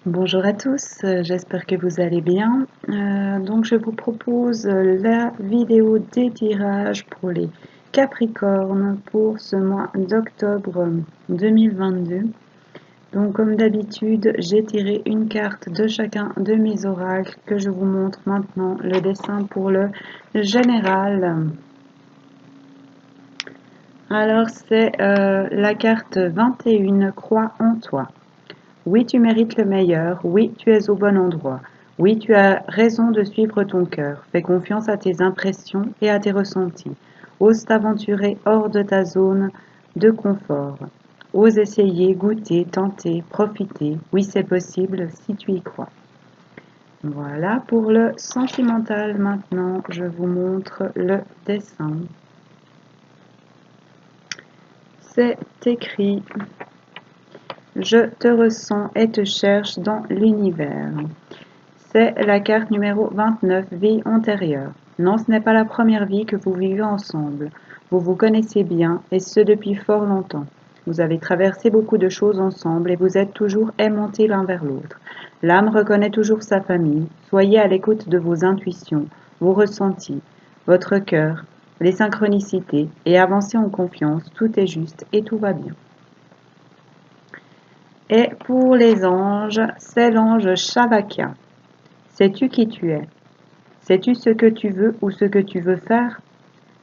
Bonjour à tous, j'espère que vous allez bien. Donc je vous propose la vidéo des tirages pour les Capricornes pour ce mois d'octobre 2022. Donc comme d'habitude, j'ai tiré une carte de chacun de mes oracles que je vous montre maintenant le dessin pour le général. Alors c'est la carte 21, crois en toi. Oui, tu mérites le meilleur, oui, tu es au bon endroit, oui, tu as raison de suivre ton cœur, fais confiance à tes impressions et à tes ressentis, ose t'aventurer hors de ta zone de confort, ose essayer, goûter, tenter, profiter, oui, c'est possible si tu y crois. Voilà pour le sentimental maintenant, je vous montre le dessin. C'est écrit « Je te ressens et te cherche dans l'univers ». C'est la carte numéro 29, vie antérieure. Non, ce n'est pas la première vie que vous vivez ensemble. Vous vous connaissez bien, et ce depuis fort longtemps. Vous avez traversé beaucoup de choses ensemble et vous êtes toujours aimantés l'un vers l'autre. L'âme reconnaît toujours sa famille. Soyez à l'écoute de vos intuitions, vos ressentis, votre cœur, les synchronicités, et avancez en confiance. Tout est juste et tout va bien. Et pour les anges, c'est l'ange Shavaka. Sais-tu qui tu es? Sais-tu ce que tu veux ou ce que tu veux faire?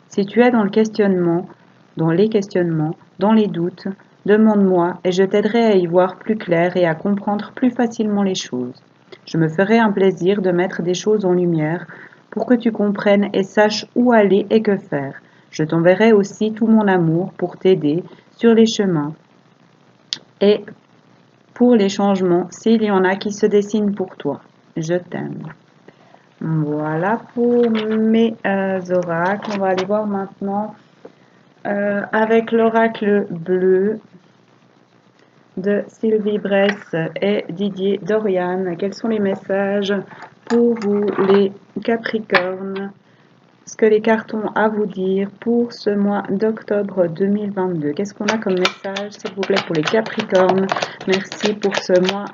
Si tu es dans le questionnement, dans les questionnements, dans les doutes, demande-moi et je t'aiderai à y voir plus clair et à comprendre plus facilement les choses. Je me ferai un plaisir de mettre des choses en lumière pour que tu comprennes et saches où aller et que faire. Je t'enverrai aussi tout mon amour pour t'aider sur les chemins et pour les changements s'il y en a qui se dessinent pour toi. Je t'aime. Voilà pour mes oracles. On va aller voir maintenant avec l'oracle bleu de Sylvie Bresse et Didier Dorian. Quels sont les messages pour vous les Capricornes? Ce que les cartes ont à vous dire pour ce mois d'octobre 2022. Qu'est-ce qu'on a comme message, s'il vous plaît, pour les Capricornes? Merci pour ce mois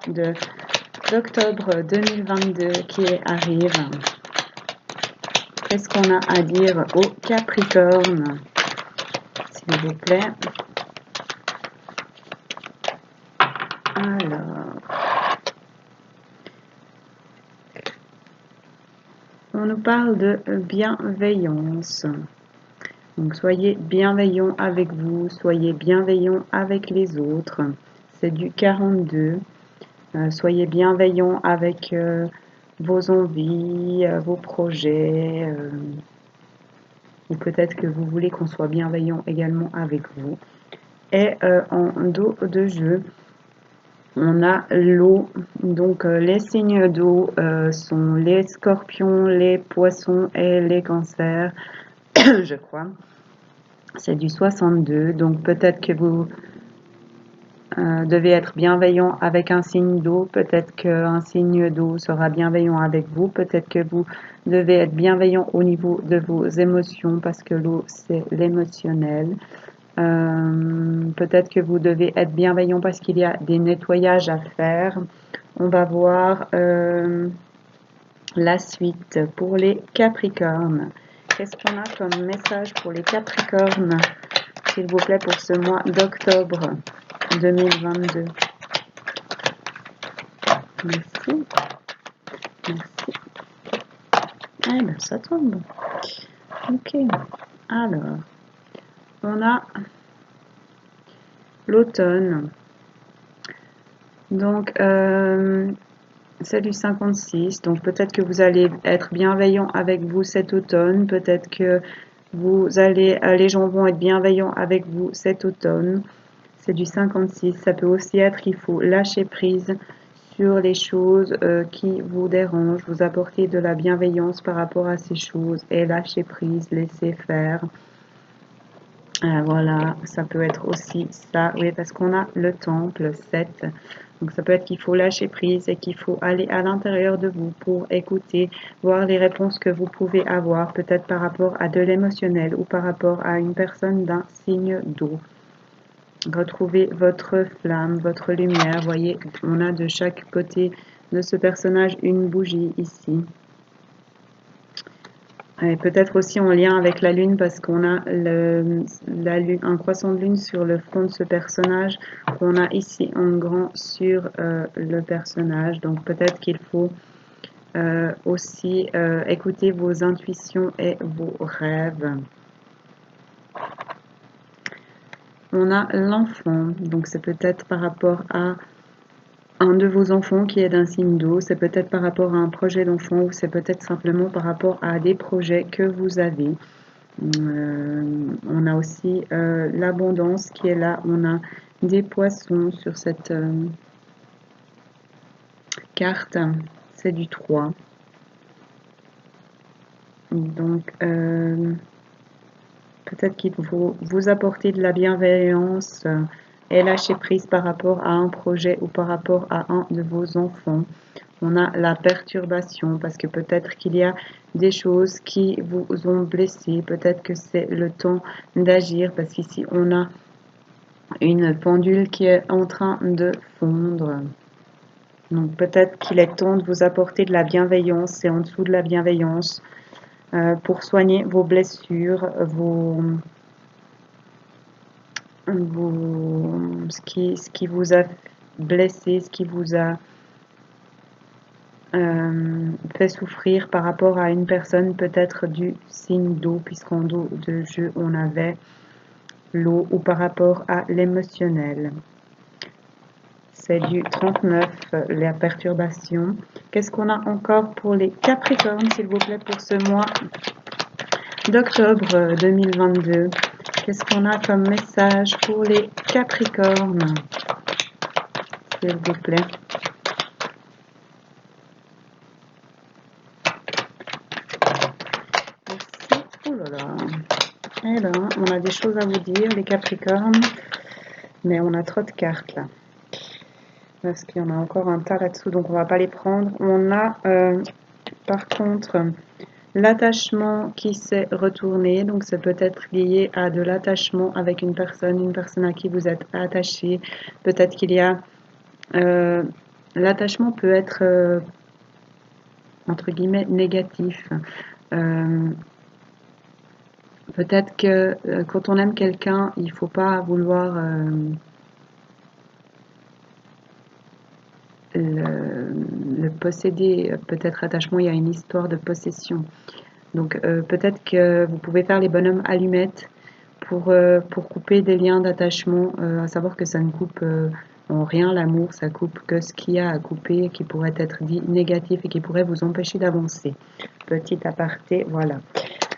d'octobre 2022 qui arrive. Qu'est-ce qu'on a à dire aux Capricornes, s'il vous plaît? Alors, on nous parle de bienveillance. Donc, soyez bienveillants avec vous, soyez bienveillants avec les autres. C'est du 42. Soyez bienveillants avec vos envies, vos projets. Ou peut-être que vous voulez qu'on soit bienveillant également avec vous. Et en dos de jeu, on a l'eau. Donc les signes d'eau sont les scorpions, les poissons et les cancers, je crois. C'est du 62. Donc peut-être que vous devez être bienveillant avec un signe d'eau. Peut-être qu'un signe d'eau sera bienveillant avec vous. Peut-être que vous devez être bienveillant au niveau de vos émotions parce que l'eau, c'est l'émotionnel. Peut-être que vous devez être bienveillant parce qu'il y a des nettoyages à faire. On va voir la suite pour les Capricornes. Qu'est-ce qu'on a comme message pour les Capricornes, s'il vous plaît, pour ce mois d'octobre 2022? Merci. Merci. Eh bien, ça tombe. Ok. Alors, on a l'automne. Donc, c'est du 56. Donc, peut-être que vous allez être bienveillant avec vous cet automne. Peut-être que les gens vont être bienveillants avec vous cet automne. C'est du 56. Ça peut aussi être qu'il faut lâcher prise sur les choses qui vous dérangent, vous apporter de la bienveillance par rapport à ces choses et lâcher prise, laisser faire. Voilà, ça peut être aussi ça, oui, parce qu'on a le temple 7. Donc ça peut être qu'il faut lâcher prise et qu'il faut aller à l'intérieur de vous pour écouter, voir les réponses que vous pouvez avoir, peut-être par rapport à de l'émotionnel ou par rapport à une personne d'un signe d'eau. Retrouvez votre flamme, votre lumière. Voyez, on a de chaque côté de ce personnage une bougie ici. Et peut-être aussi en lien avec la lune parce qu'on a un croissant de lune sur le front de ce personnage qu'on a ici en grand sur le personnage. Donc peut-être qu'il faut aussi écouter vos intuitions et vos rêves. On a l'enfant, donc c'est peut-être par rapport à un de vos enfants qui est d'un signe d'eau, c'est peut-être par rapport à un projet d'enfant ou c'est peut-être simplement par rapport à des projets que vous avez. On a aussi l'abondance qui est là, on a des poissons sur cette carte, c'est du 3. Donc peut-être qu'il faut vous apporter de la bienveillance et lâcher prise par rapport à un projet ou par rapport à un de vos enfants. On a la perturbation parce que peut-être qu'il y a des choses qui vous ont blessé. Peut-être que c'est le temps d'agir parce qu'ici on a une pendule qui est en train de fondre. Donc peut-être qu'il est temps de vous apporter de la bienveillance. C'est en dessous de la bienveillance pour soigner vos blessures, ce qui vous a blessé, ce qui vous a fait souffrir par rapport à une personne peut-être du signe d'eau, puisqu'en dos de jeu on avait l'eau, ou par rapport à l'émotionnel. C'est du 39, la perturbation. Qu'est-ce qu'on a encore pour les Capricornes, s'il vous plaît, pour ce mois d'octobre 2022? Qu'est-ce qu'on a comme message pour les Capricornes, s'il vous plaît? Merci. Oh là là. Eh ben, on a des choses à vous dire, les Capricornes, mais on a trop de cartes là. Parce qu'il y en a encore un tas là-dessous, donc on va pas les prendre. On a par contre l'attachement qui s'est retourné, donc c'est peut-être lié à de l'attachement avec une personne à qui vous êtes attaché. Peut-être qu'il y a l'attachement peut être entre guillemets négatif. Peut-être que quand on aime quelqu'un, il faut pas vouloir le posséder. Peut-être attachement, il y a une histoire de possession. Donc peut-être que vous pouvez faire les bonhommes allumettes pour couper des liens d'attachement, à savoir que ça ne coupe en rien l'amour, ça coupe que ce qu'il y a à couper qui pourrait être dit négatif et qui pourrait vous empêcher d'avancer. Petit aparté, voilà.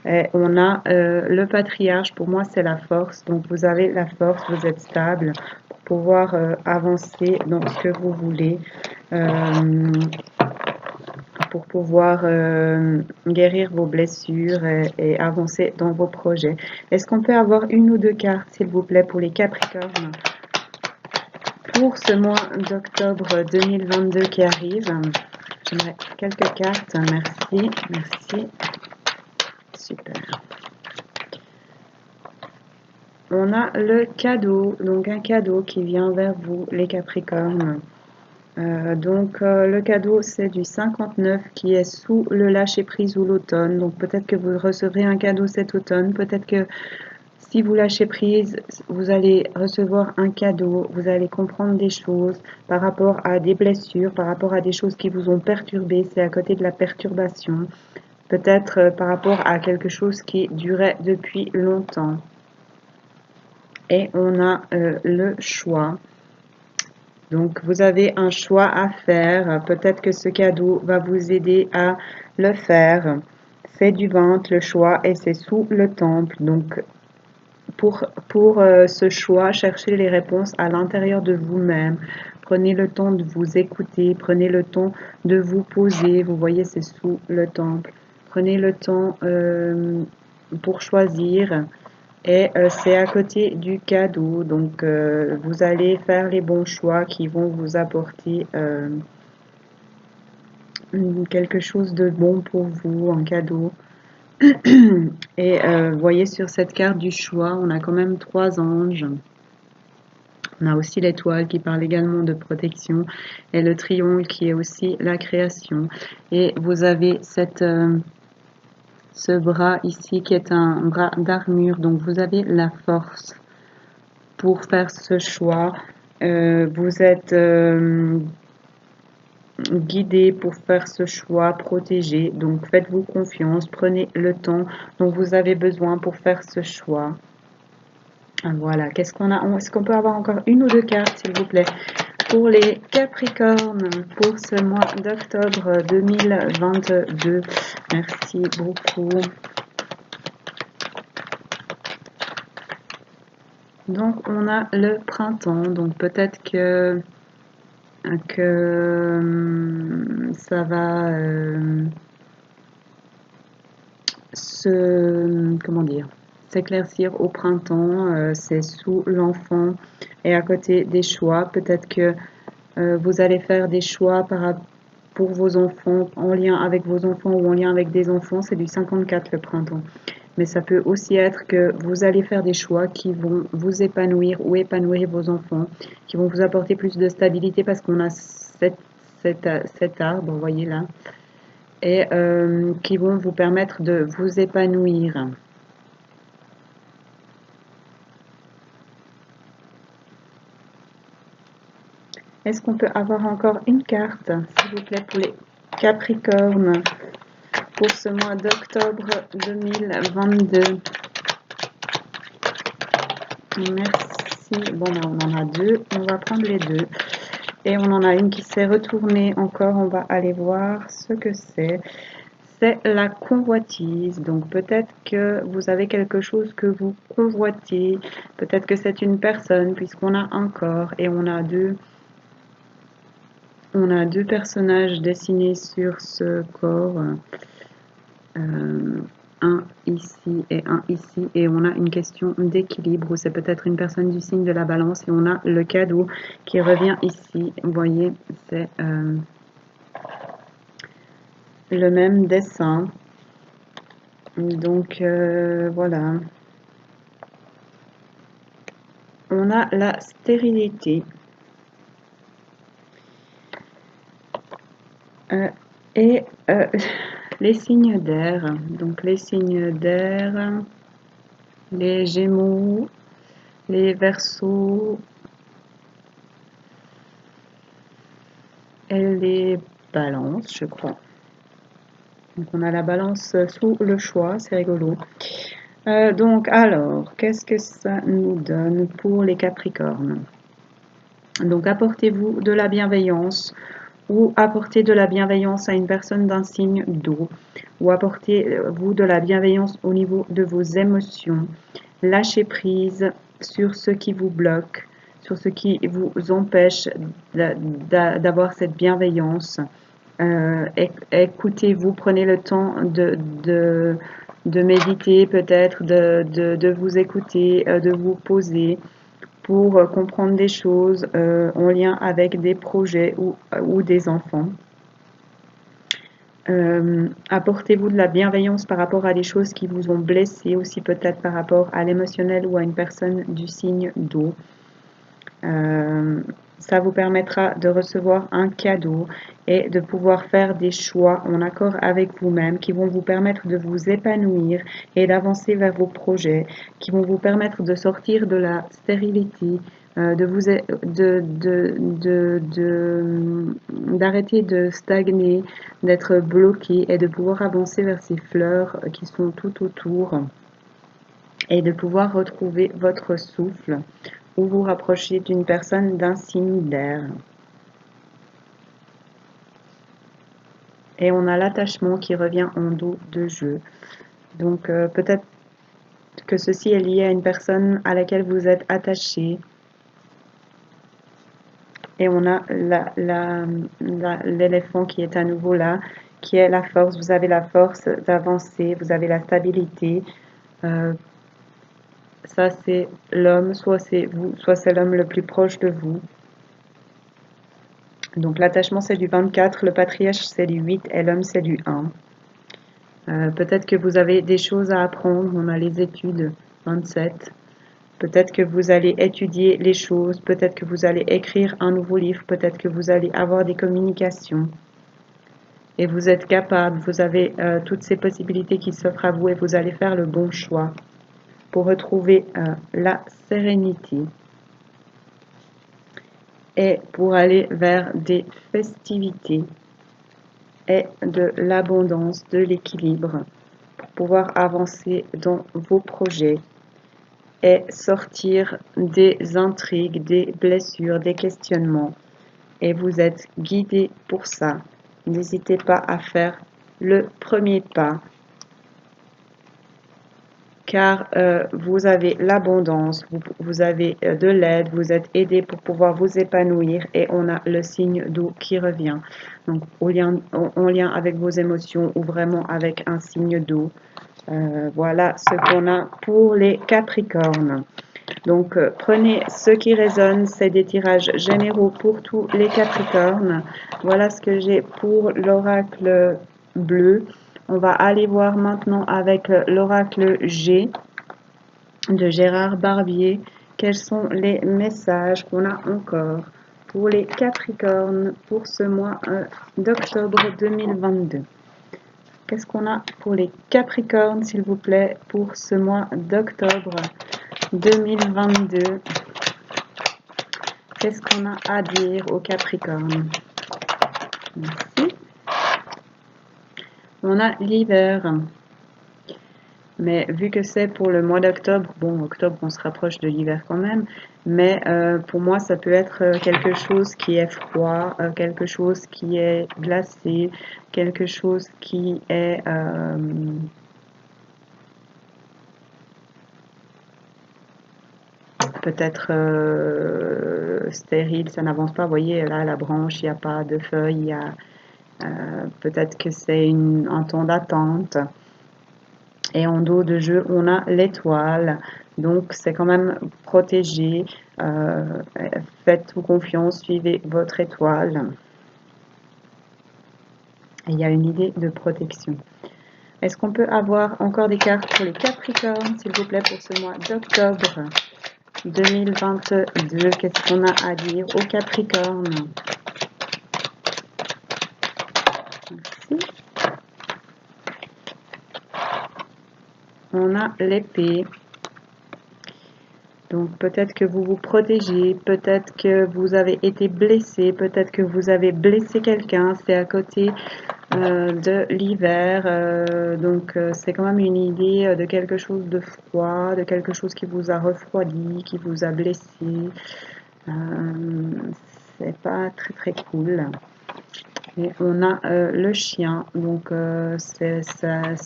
Et on a le patriarche, pour moi c'est la force, donc vous avez la force, vous êtes stable pour pouvoir avancer dans ce que vous voulez, pour pouvoir guérir vos blessures et avancer dans vos projets. Est-ce qu'on peut avoir une ou deux cartes, s'il vous plaît, pour les Capricornes pour ce mois d'octobre 2022 qui arrive? J'aimerais quelques cartes, merci, merci. Super. On a le cadeau, donc un cadeau qui vient vers vous, les Capricornes. Le cadeau, c'est du 59 qui est sous le lâcher-prise ou l'automne. Donc peut-être que vous recevrez un cadeau cet automne. Peut-être que si vous lâchez prise, vous allez recevoir un cadeau. Vous allez comprendre des choses par rapport à des blessures, par rapport à des choses qui vous ont perturbé. C'est à côté de la perturbation. Peut-être par rapport à quelque chose qui durait depuis longtemps. Et on a le choix. Donc vous avez un choix à faire. Peut-être que ce cadeau va vous aider à le faire. C'est du ventre, le choix, et c'est sous le temple. Donc pour ce choix, cherchez les réponses à l'intérieur de vous-même. Prenez le temps de vous écouter. Prenez le temps de vous poser. Vous voyez, c'est sous le temple. Prenez le temps pour choisir. Et c'est à côté du cadeau, donc vous allez faire les bons choix qui vont vous apporter quelque chose de bon pour vous, un cadeau. Et voyez sur cette carte du choix, on a quand même 3 anges. On a aussi l'étoile qui parle également de protection et le triangle qui est aussi la création. Et vous avez ce bras ici qui est un bras d'armure. Donc vous avez la force pour faire ce choix. Vous êtes guidé pour faire ce choix protégé. Donc faites-vous confiance, prenez le temps dont vous avez besoin pour faire ce choix. Voilà, qu'est-ce qu'on a? Est-ce qu'on peut avoir encore une ou deux cartes, s'il vous plaît, pour les Capricornes pour ce mois d'octobre 2022? Merci beaucoup. Donc, on a le printemps. Donc, peut-être que ça va comment dire, s'éclaircir au printemps. C'est sous l'enfant et à côté des choix. Peut-être que vous allez faire des choix pour vos enfants, en lien avec vos enfants ou en lien avec des enfants. C'est du 54 le printemps. Mais ça peut aussi être que vous allez faire des choix qui vont vous épanouir ou épanouir vos enfants, qui vont vous apporter plus de stabilité parce qu'on a cet arbre, vous voyez là, et qui vont vous permettre de vous épanouir. Est-ce qu'on peut avoir encore une carte, s'il vous plaît, pour les Capricornes pour ce mois d'octobre 2022? Merci. Bon, ben, on en a deux. On va prendre les deux. Et on en a une qui s'est retournée encore. On va aller voir ce que c'est. C'est la convoitise. Donc peut-être que vous avez quelque chose que vous convoitez. Peut-être que c'est une personne, puisqu'on a un corps et on a deux personnages dessinés sur ce corps. Un ici et un ici, et on a une question d'équilibre, ou c'est peut-être une personne du signe de la balance, et on a le cadeau qui revient ici. Vous voyez, c'est le même dessin. Donc voilà. On a la stérilité. Et les signes d'air. Donc les signes d'air, les Gémeaux, les Verseaux et les Balances, je crois. Donc on a la Balance sous le choix, c'est rigolo. Donc alors, qu'est-ce que ça nous donne pour les Capricornes? Donc apportez-vous de la bienveillance, ou apportez de la bienveillance à une personne d'un signe d'eau, ou apportez-vous de la bienveillance au niveau de vos émotions. Lâchez prise sur ce qui vous bloque, sur ce qui vous empêche d'avoir cette bienveillance. Écoutez-vous, prenez le temps de méditer, peut-être de vous écouter, de vous poser pour comprendre des choses en lien avec des projets ou des enfants. Apportez-vous de la bienveillance par rapport à des choses qui vous ont blessé, aussi peut-être par rapport à l'émotionnel ou à une personne du signe d'eau. Ça vous permettra de recevoir un cadeau et de pouvoir faire des choix en accord avec vous-même qui vont vous permettre de vous épanouir et d'avancer vers vos projets, qui vont vous permettre de sortir de la stérilité, d'arrêter de stagner, d'être bloqué et de pouvoir avancer vers ces fleurs qui sont tout autour et de pouvoir retrouver votre souffle ou vous rapprocher d'une personne d'un signe d'air. Et on a l'attachement qui revient en dos de jeu. Donc peut-être que ceci est lié à une personne à laquelle vous êtes attaché. Et on a l'éléphant qui est à nouveau là, qui est la force. Vous avez la force d'avancer, vous avez la stabilité. Ça, c'est l'homme, soit c'est vous, soit c'est l'homme le plus proche de vous. Donc l'attachement, c'est du 24, le patriarche, c'est du 8 et l'homme, c'est du 1. Peut-être que vous avez des choses à apprendre. On a les études, 27. Peut-être que vous allez étudier les choses, peut-être que vous allez écrire un nouveau livre, peut-être que vous allez avoir des communications. Et vous êtes capable, vous avez toutes ces possibilités qui s'offrent à vous et vous allez faire le bon choix pour retrouver la sérénité et pour aller vers des festivités et de l'abondance, de l'équilibre, pour pouvoir avancer dans vos projets et sortir des intrigues, des blessures, des questionnements. Et vous êtes guidé pour ça. N'hésitez pas à faire le premier pas, car vous avez l'abondance, vous avez de l'aide, vous êtes aidé pour pouvoir vous épanouir et on a le signe d'eau qui revient. Donc, en lien avec vos émotions ou vraiment avec un signe d'eau. Voilà ce qu'on a pour les Capricornes. Donc, prenez ce qui résonne, c'est des tirages généraux pour tous les Capricornes. Voilà ce que j'ai pour l'oracle bleu. On va aller voir maintenant avec l'oracle G de Gérard Barbier. Quels sont les messages qu'on a encore pour les Capricornes pour ce mois d'octobre 2022? Qu'est-ce qu'on a pour les Capricornes, s'il vous plaît, pour ce mois d'octobre 2022? Qu'est-ce qu'on a à dire aux Capricornes? Merci. On a l'hiver. Mais vu que c'est pour le mois d'octobre, bon, octobre, on se rapproche de l'hiver quand même, mais pour moi, ça peut être quelque chose qui est froid, quelque chose qui est glacé, quelque chose qui est peut-être stérile, ça n'avance pas. Vous voyez, là, la branche, il n'y a pas de feuilles, il y a peut-être que c'est un temps d'attente. Et en dos de jeu, on a l'étoile. Donc, c'est quand même protégé. Faites-vous confiance, suivez votre étoile. Et il y a une idée de protection. Est-ce qu'on peut avoir encore des cartes pour les Capricornes, s'il vous plaît, pour ce mois d'octobre 2022? Qu'est-ce qu'on a à dire aux Capricornes? Merci. On a l'épée. Donc peut-être que vous vous protégez, peut-être que vous avez été blessé, peut-être que vous avez blessé quelqu'un, c'est à côté de l'hiver, donc c'est quand même une idée de quelque chose de froid, de quelque chose qui vous a refroidi, qui vous a blessé. C'est pas très très cool. Et on a le chien, donc c'est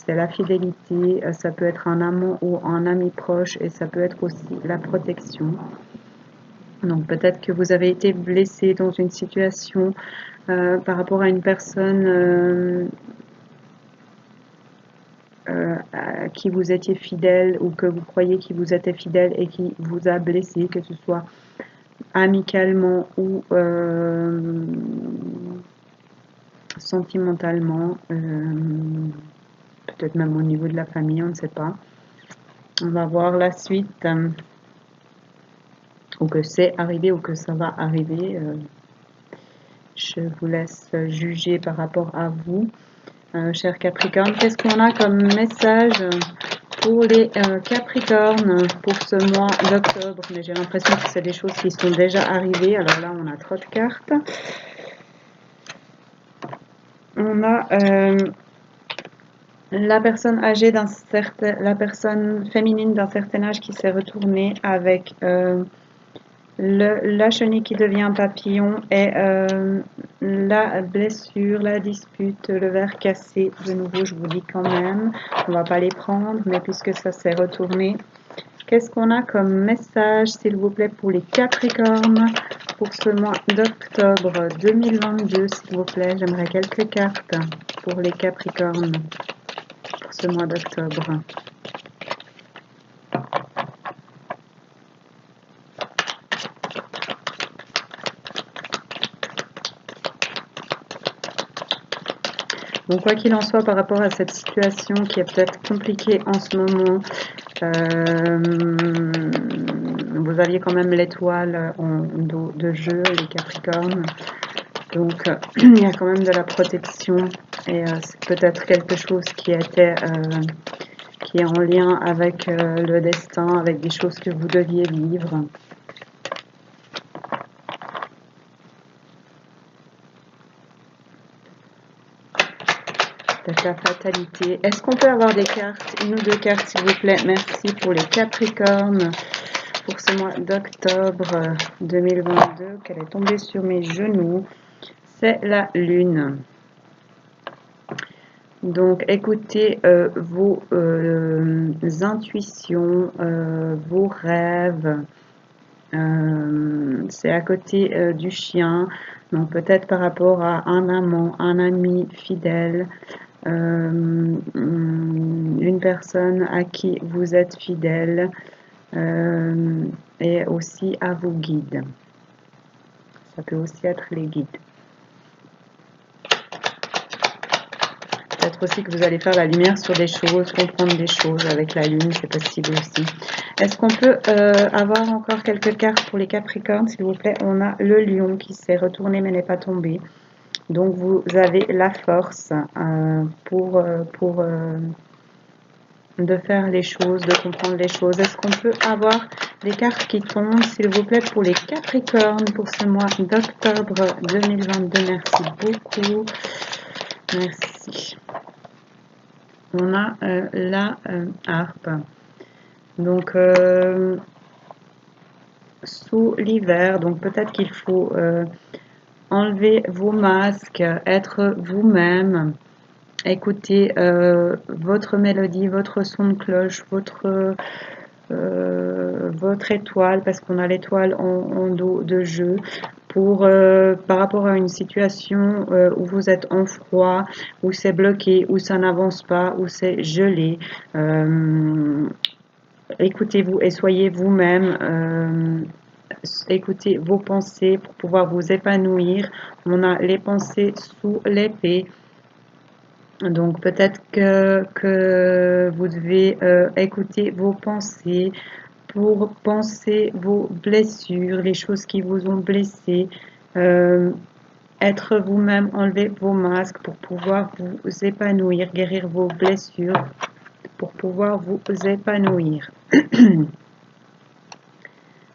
la fidélité, ça peut être un amant ou un ami proche et ça peut être aussi la protection. Donc peut-être que vous avez été blessé dans une situation par rapport à une personne à qui vous étiez fidèle ou que vous croyez qui vous était fidèle et qui vous a blessé, que ce soit amicalement ou sentimentalement, peut-être même au niveau de la famille, on ne sait pas. On va voir la suite, ou que c'est arrivé ou que ça va arriver. Je vous laisse juger par rapport à vous. Cher Capricorne, qu'est-ce qu'on a comme message pour les Capricornes pour ce mois d'octobre? Mais j'ai l'impression que c'est des choses qui sont déjà arrivées. Alors là, on a trop de cartes. On a la personne âgée la personne féminine d'un certain âge qui s'est retournée avec la chenille qui devient papillon et la blessure, la dispute, le verre cassé. De nouveau, je vous dis quand même, on va pas les prendre, mais puisque ça s'est retourné, qu'est-ce qu'on a comme message, s'il vous plaît, pour les Capricornes pour ce mois d'octobre 2022, s'il vous plaît? J'aimerais quelques cartes pour les Capricornes pour ce mois d'octobre. Donc quoi qu'il en soit par rapport à cette situation qui est peut-être compliquée en ce moment, Vous aviez quand même l'étoile en dos de jeu, les Capricornes. Donc, il y a quand même de la protection et c'est peut-être quelque chose qui est en lien avec le destin, avec des choses que vous deviez vivre. Peut-être la fatalité. Est-ce qu'on peut avoir des cartes, une ou deux cartes s'il vous plaît? Merci pour les Capricornes. Pour ce mois d'octobre 2022, qu'elle est tombée sur mes genoux, c'est la lune. Donc écoutez vos intuitions, vos rêves. C'est à côté du chien, donc peut-être par rapport à un amant, un ami fidèle, une personne à qui vous êtes fidèle. Et aussi à vos guides. Ça peut aussi être les guides. Peut-être aussi que vous allez faire la lumière sur des choses, comprendre des choses avec la lune, c'est possible aussi. Est-ce qu'on peut avoir encore quelques cartes pour les Capricornes, s'il vous plaît? On a le lion qui s'est retourné mais n'est pas tombé. Donc vous avez la force de faire les choses, de comprendre les choses. Est-ce qu'on peut avoir des cartes qui tombent, s'il vous plaît, pour les Capricornes pour ce mois d'octobre 2022? Merci beaucoup. Merci. On a la harpe. Donc, sous l'hiver, donc peut-être qu'il faut enlever vos masques, être vous-même. Écoutez votre mélodie, votre son de cloche, votre étoile, parce qu'on a l'étoile en dos de jeu, par rapport à une situation où vous êtes en froid, où c'est bloqué, où ça n'avance pas, où c'est gelé. Écoutez-vous et soyez vous-même. Écoutez vos pensées pour pouvoir vous épanouir. On a les pensées sous l'épée. Donc peut-être que vous devez écouter vos pensées pour penser vos blessures, les choses qui vous ont blessé, être vous-même, enlever vos masques pour pouvoir vous épanouir, guérir vos blessures, pour pouvoir vous épanouir.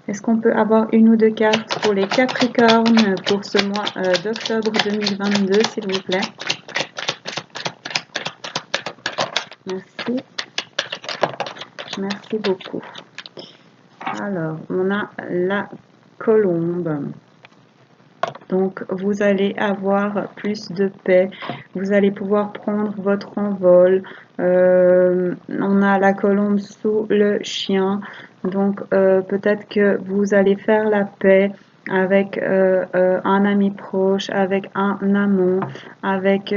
Est-ce qu'on peut avoir une ou deux cartes pour les Capricornes pour ce mois d'octobre 2022, s'il vous plaît? Merci. Merci beaucoup. Alors, on a la colombe. Donc, vous allez avoir plus de paix. Vous allez pouvoir prendre votre envol. On a la colombe sous le chien. Donc, peut-être que vous allez faire la paix avec un ami proche, avec un amant, avec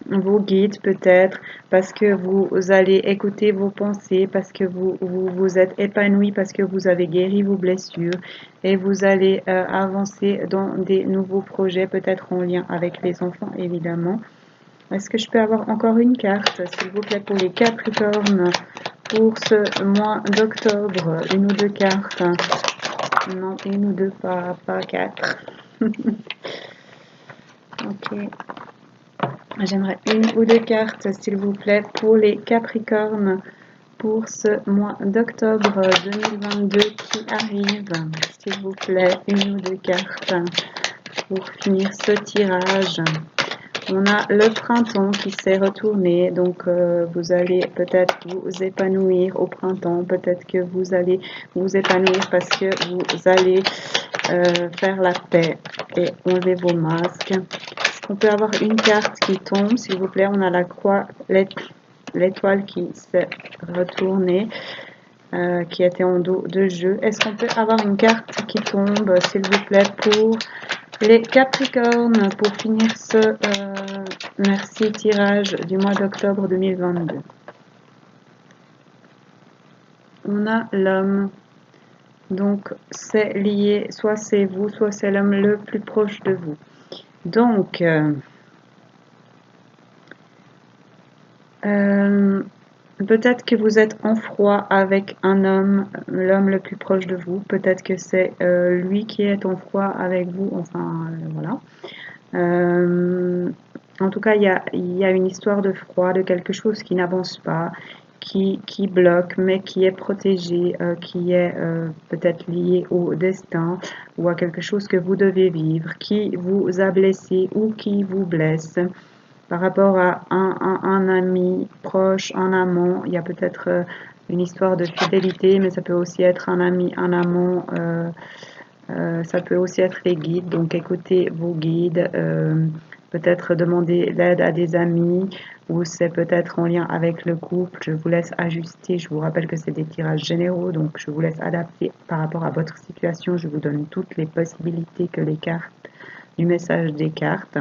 vos guides peut-être, parce que vous allez écouter vos pensées, parce que vous êtes épanoui, parce que vous avez guéri vos blessures et vous allez avancer dans des nouveaux projets, peut-être en lien avec les enfants évidemment. Est-ce que je peux avoir encore une carte, s'il vous plaît, pour les Capricornes pour ce mois d'octobre? Une ou deux cartes? Non, une ou deux, pas quatre. Ok. J'aimerais une ou deux cartes, s'il vous plaît, pour les Capricornes pour ce mois d'octobre 2022 qui arrive. S'il vous plaît, une ou deux cartes pour finir ce tirage. On a le printemps qui s'est retourné, donc vous allez peut-être vous épanouir au printemps, peut-être que vous allez vous épanouir parce que vous allez faire la paix et enlever vos masques. On peut avoir une carte qui tombe, s'il vous plaît. On a la croix, l'étoile qui s'est retournée, qui était en dos de jeu. Est-ce qu'on peut avoir une carte qui tombe, s'il vous plaît, pour les Capricornes, pour finir ce merci tirage du mois d'octobre 2022. On a l'homme. Donc, c'est lié, soit c'est vous, soit c'est l'homme le plus proche de vous. Donc, Peut-être que vous êtes en froid avec un homme, l'homme le plus proche de vous. Peut-être que c'est lui qui est en froid avec vous. Enfin, voilà. En tout cas, il y a une histoire de froid, de quelque chose qui n'avance pas, qui bloque, mais qui est protégé, qui est peut-être lié au destin ou à quelque chose que vous devez vivre, qui vous a blessé ou qui vous blesse. Par rapport à un ami proche, un amant, il y a peut-être une histoire de fidélité, mais ça peut aussi être un ami, un amant, ça peut aussi être les guides. Donc écoutez vos guides, peut-être demander l'aide à des amis, ou c'est peut-être en lien avec le couple. Je vous laisse ajuster. Je vous rappelle que c'est des tirages généraux, donc je vous laisse adapter par rapport à votre situation. Je vous donne toutes les possibilités que les cartes, du message des cartes.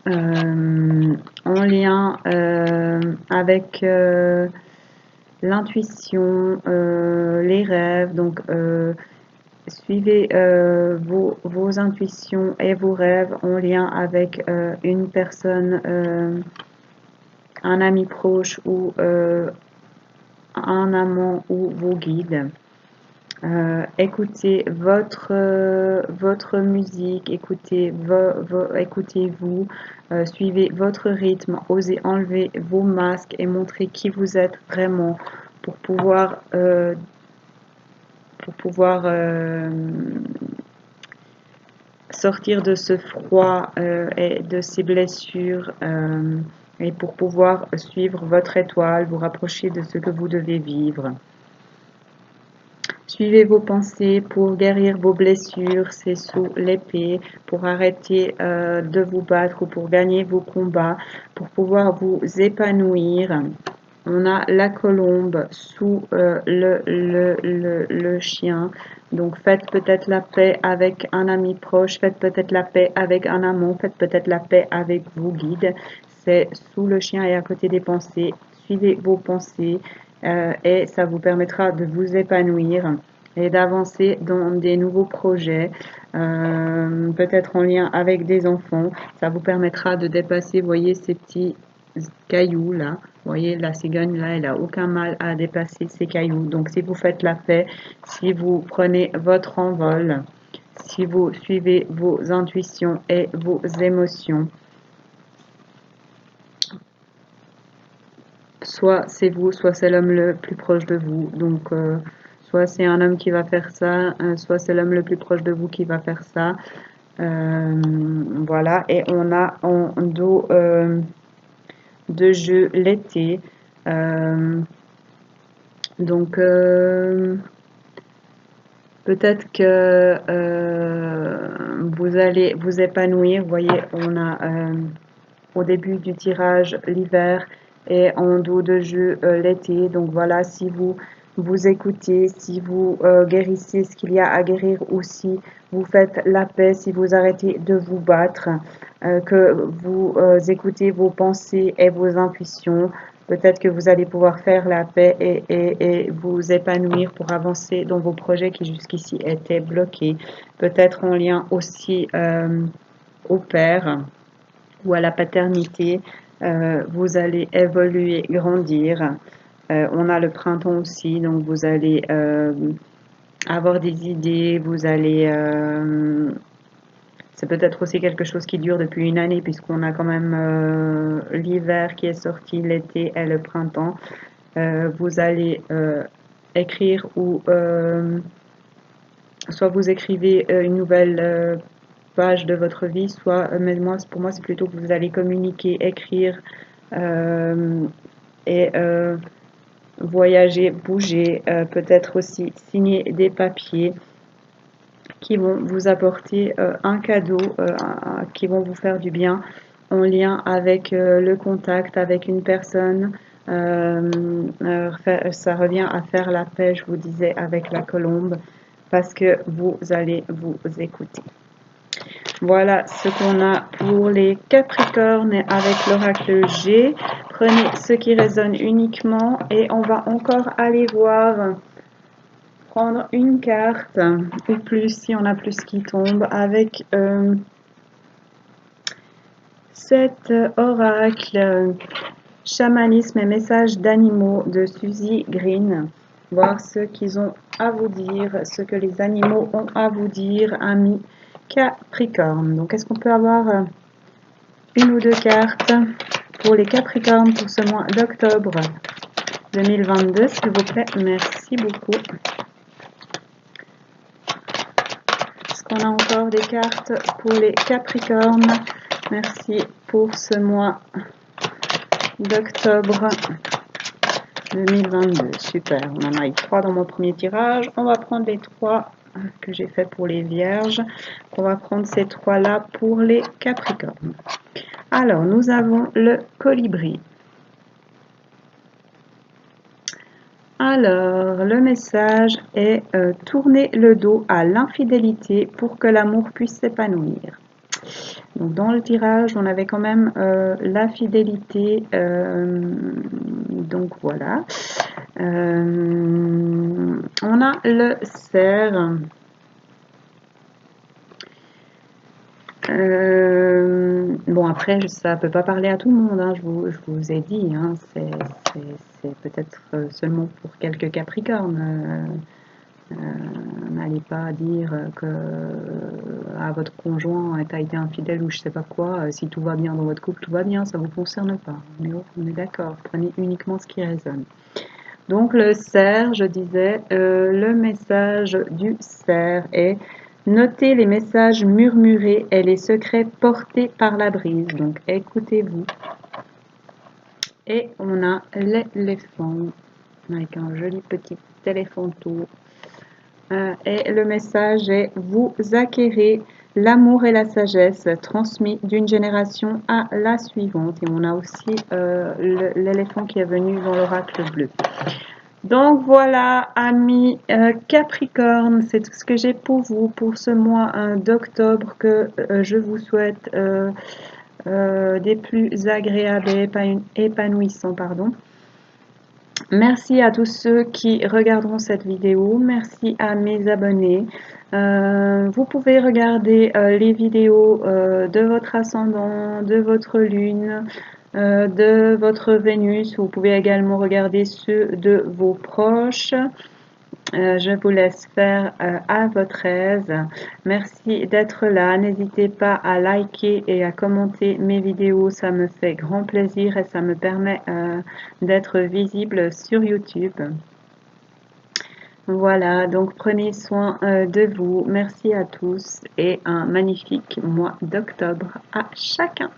En lien avec l'intuition, les rêves. Donc, suivez vos intuitions et vos rêves en lien avec une personne, un ami proche ou un amant ou vos guides. Écoutez votre musique, écoutez-vous, suivez votre rythme, osez enlever vos masques et montrer qui vous êtes vraiment pour pouvoir, sortir de ce froid et de ces blessures et pour pouvoir suivre votre étoile, vous rapprocher de ce que vous devez vivre. Suivez vos pensées pour guérir vos blessures, c'est sous l'épée, pour arrêter de vous battre ou pour gagner vos combats, pour pouvoir vous épanouir. On a la colombe sous le chien. Donc faites peut-être la paix avec un ami proche, faites peut-être la paix avec un amant, faites peut-être la paix avec vos guides. C'est sous le chien et à côté des pensées. Suivez vos pensées et ça vous permettra de vous épanouir et d'avancer dans des nouveaux projets, peut-être en lien avec des enfants. Ça vous permettra de dépasser, voyez, ces petits cailloux là. Vous voyez, la cigogne là, elle n'a aucun mal à dépasser ces cailloux. Donc si vous faites la paix, si vous prenez votre envol, si vous suivez vos intuitions et vos émotions, soit c'est vous, soit c'est l'homme le plus proche de vous. Donc, soit c'est un homme qui va faire ça, soit c'est l'homme le plus proche de vous qui va faire ça. Voilà, et on a en dos de jeu l'été. Donc, peut-être que vous allez vous épanouir. Vous voyez, on a au début du tirage l'hiver et en dos de jeu l'été. Donc voilà, si vous vous écoutez, si vous guérissez ce qu'il y a à guérir ou si vous faites la paix, si vous arrêtez de vous battre, que vous écoutez vos pensées et vos intuitions, peut-être que vous allez pouvoir faire la paix et vous épanouir pour avancer dans vos projets qui jusqu'ici étaient bloqués. Peut-être en lien aussi au père ou à la paternité, vous allez évoluer, grandir. On a le printemps aussi, donc vous allez avoir des idées, vous allez... c'est peut-être aussi quelque chose qui dure depuis une année, puisqu'on a quand même l'hiver qui est sorti, l'été et le printemps. Vous allez écrire ou soit vous écrivez une nouvelle page de votre vie, soit, mais pour moi, c'est plutôt que vous allez communiquer, écrire et voyager, bouger, peut-être aussi signer des papiers qui vont vous apporter un cadeau, qui vont vous faire du bien en lien avec le contact avec une personne. Ça revient à faire la paix, je vous disais, avec la colombe, parce que vous allez vous écouter. Voilà ce qu'on a pour les Capricornes avec l'oracle G. Prenez ce qui résonne uniquement et on va encore aller voir, prendre une carte ou plus si on a plus qui tombe avec cet oracle. Chamanisme et messages d'animaux de Suzy Green. Voir ce qu'ils ont à vous dire, ce que les animaux ont à vous dire, amis Capricorne. Donc, est-ce qu'on peut avoir une ou deux cartes pour les Capricornes pour ce mois d'octobre 2022, s'il vous plaît? Merci beaucoup. Est-ce qu'on a encore des cartes pour les Capricornes? Merci pour ce mois d'octobre 2022. Super, on en a eu 3 dans mon premier tirage. On va prendre les 3 que j'ai fait pour les Vierges. On va prendre ces 3 là pour les Capricornes. Alors, nous avons le colibri. Alors, le message est tourner le dos à l'infidélité pour que l'amour puisse s'épanouir. Donc, dans le tirage, on avait quand même la fidélité. Donc, voilà. On a le cerf. Bon, après, ça ne peut pas parler à tout le monde, hein, je vous ai dit, hein, c'est peut-être seulement pour quelques Capricornes. N'allez pas dire que à votre conjoint tu as été infidèle ou je sais pas quoi. Si tout va bien dans votre couple, tout va bien, ça ne vous concerne pas. On est d'accord, prenez uniquement ce qui résonne. Donc le cerf, je disais, le message du cerf est notez les messages murmurés et les secrets portés par la brise. Donc écoutez-vous. Et on a l'éléphant avec un joli petit éléphanteau. Et le message est vous acquérez l'amour et la sagesse transmis d'une génération à la suivante. Et on a aussi l'éléphant qui est venu dans l'oracle bleu. Donc voilà, amis Capricorne, c'est tout ce que j'ai pour vous pour ce mois d'octobre que je vous souhaite des plus agréables et épanouissants. Merci à tous ceux qui regarderont cette vidéo. Merci à mes abonnés. Vous pouvez regarder les vidéos de votre ascendant, de votre lune, de votre Vénus. Vous pouvez également regarder ceux de vos proches. Je vous laisse faire à votre aise. Merci d'être là. N'hésitez pas à liker et à commenter mes vidéos. Ça me fait grand plaisir et ça me permet d'être visible sur YouTube. Voilà, donc prenez soin de vous. Merci à tous et un magnifique mois d'octobre à chacun.